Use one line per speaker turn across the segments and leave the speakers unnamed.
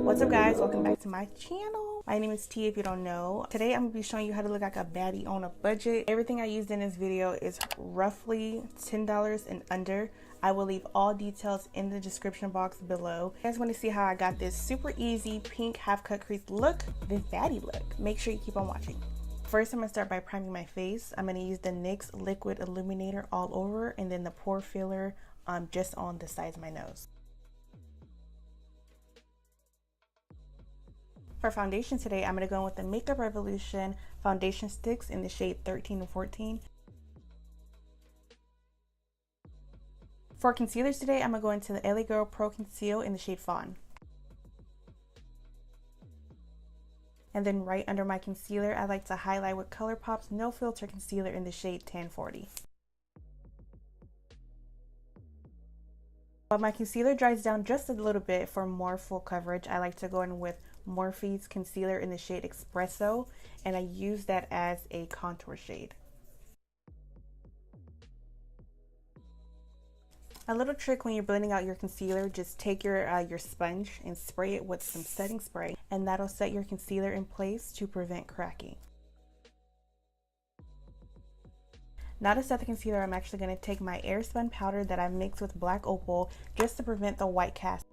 What's up guys, welcome back to my channel. My name is T if you don't know. Today I'm going to be showing you how to look like a baddie on a budget. Everything I used in this video is roughly $10 and under. I will leave all details in the description box below. If you guys want to see how I got this super easy pink half cut crease look, this baddie look, make sure you keep on watching. First, I'm going to start by priming my face. I'm going to use the NYX liquid illuminator all over and then the pore filler just on the sides of my nose. For foundation today, I'm going to go in with the Makeup Revolution foundation sticks in the shade 13 and 14. For concealers today, I'm going to go into the LA Girl Pro Conceal in the shade Fawn. And then right under my concealer, I like to highlight with ColourPop's No Filter Concealer in the shade 1040. While my concealer dries down just a little bit for more full coverage, I like to go in with Morphe's concealer in the shade Espresso, and I use that as a contour shade. A little trick when you're blending out your concealer, just take your sponge and spray it with some setting spray, and that'll set your concealer in place to prevent cracking. Now to set the concealer, I'm actually going to take my Airspun powder that I mixed with Black Opal just to prevent the white cast.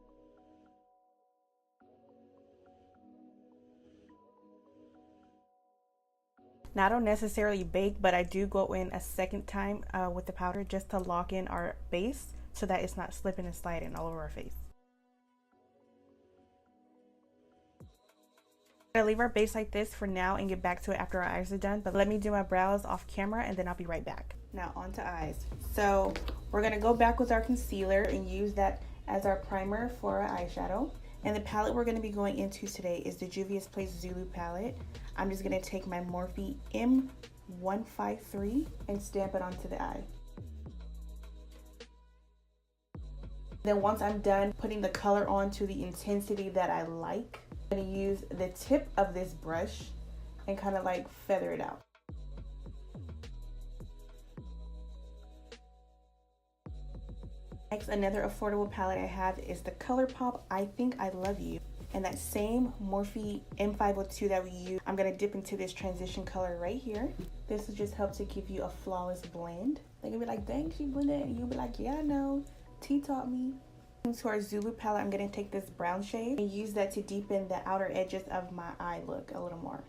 Now I don't necessarily bake, but I do go in a second time with the powder just to lock in our base so that it's not slipping and sliding all over our face. I'm gonna leave our base like this for now and get back to it after our eyes are done, but let me do my brows off camera and then I'll be right back. Now on to eyes. So we're gonna go back with our concealer and use that as our primer for our eyeshadow. And the palette we're gonna be going into today is the Juvia's Place Zulu palette. I'm just gonna take my Morphe M153 and stamp it onto the eye. Then once I'm done putting the color on to the intensity that I like, I'm going to use the tip of this brush and kind of like feather it out. Next, another affordable palette I have is the ColourPop I Think I Love You. And that same Morphe M502 that we use, I'm going to dip into this transition color right here. This will just help to give you a flawless blend. They're going to be like, dang, she blended it. And you'll be like, yeah, I know. T taught me. To our Zulu palette, I'm going to take this brown shade and use that to deepen the outer edges of my eye look a little more.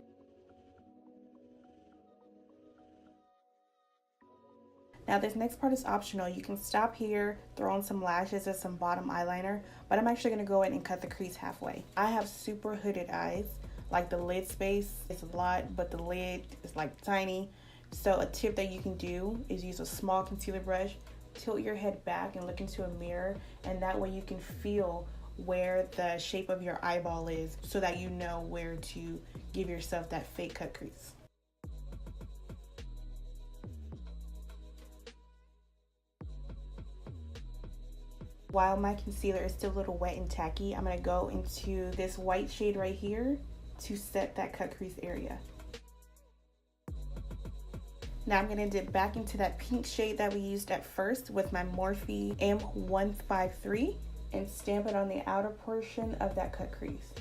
Now this next part is optional. You can stop here, throw on some lashes or some bottom eyeliner, but I'm actually going to go in and cut the crease halfway. I have super hooded eyes, like the lid space is a lot, but the lid is like tiny. So a tip that you can do is use a small concealer brush, tilt your head back and look into a mirror, and that way you can feel where the shape of your eyeball is so that you know where to give yourself that fake cut crease. While my concealer is still a little wet and tacky, I'm going to go into this white shade right here to set that cut crease area. Now I'm going to dip back into that pink shade that we used at first with my Morphe M153 and stamp it on the outer portion of that cut crease.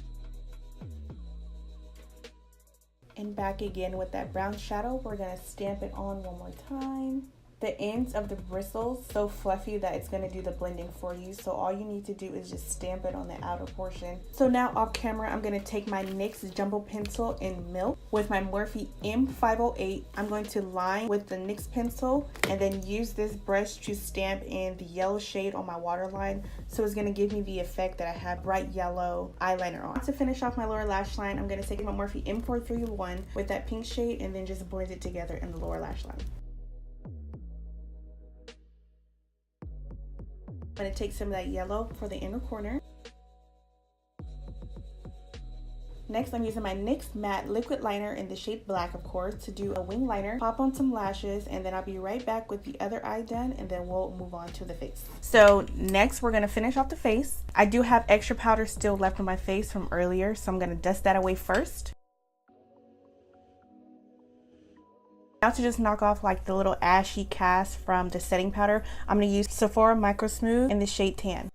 And back again with that brown shadow, we're going to stamp it on one more time. The ends of the bristles so fluffy that it's going to do the blending for you, so all you need to do is just stamp it on the outer portion. So now off camera, I'm going to take my NYX jumbo pencil in Milk with my Morphe M508. I'm going to line with the NYX pencil and then use this brush to stamp in the yellow shade on my waterline, so it's going to give me the effect that I have bright yellow eyeliner on. To finish off my lower lash line, I'm going to take my Morphe M431 with that pink shade and then just blend it together in the lower lash line. I'm going to take some of that yellow for the inner corner. Next, I'm using my NYX matte liquid liner in the shade Black, of course, to do a wing liner, pop on some lashes, and then I'll be right back with the other eye done, and then we'll move on to the face. So next, we're going to finish off the face. I do have extra powder still left on my face from earlier, so I'm going to dust that away first. Now to just knock off like the little ashy cast from the setting powder, I'm going to use Sephora Micro Smooth in the shade Tan.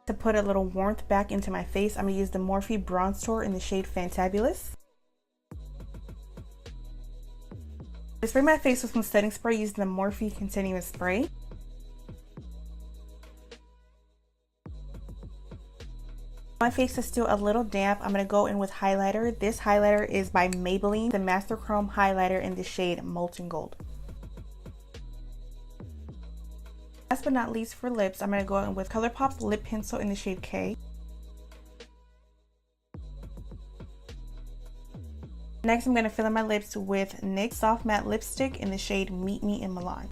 To put a little warmth back into my face, I'm going to use the Morphe Bronztour in the shade Fantabulous. I spray my face with some setting spray using the Morphe Continuous Spray. My face is still a little damp. I'm going to go in with highlighter. This highlighter is by Maybelline, the Master Chrome highlighter in the shade Molten Gold. Last but not least for lips, I'm going to go in with ColourPop's lip pencil in the shade K. Next, I'm going to fill in my lips with NYX Soft Matte Lipstick in the shade Meet Me in Milan.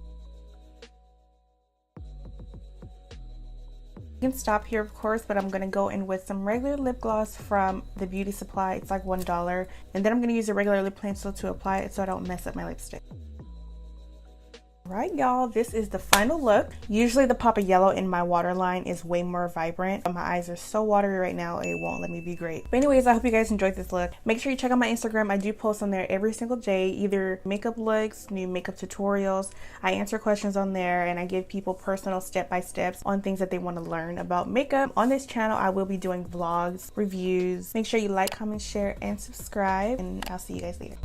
You can stop here of course, but I'm going to go in with some regular lip gloss from the beauty supply. It's like $1, and then I'm going to use a regular lip pencil to apply it so I don't mess up my lipstick. Right, y'all, this is the final look. Usually the pop of yellow in my waterline is way more vibrant, but my eyes are so watery right now it won't let me be great. But anyways, I hope you guys enjoyed this look. Make sure you check out my Instagram. I do post on there every single day, either makeup looks, new makeup tutorials. I answer questions on there, and I give people personal step-by-steps on things that they want to learn about makeup. On this channel I will be doing vlogs, reviews. Make sure you like, comment, share, and subscribe, and I'll see you guys later.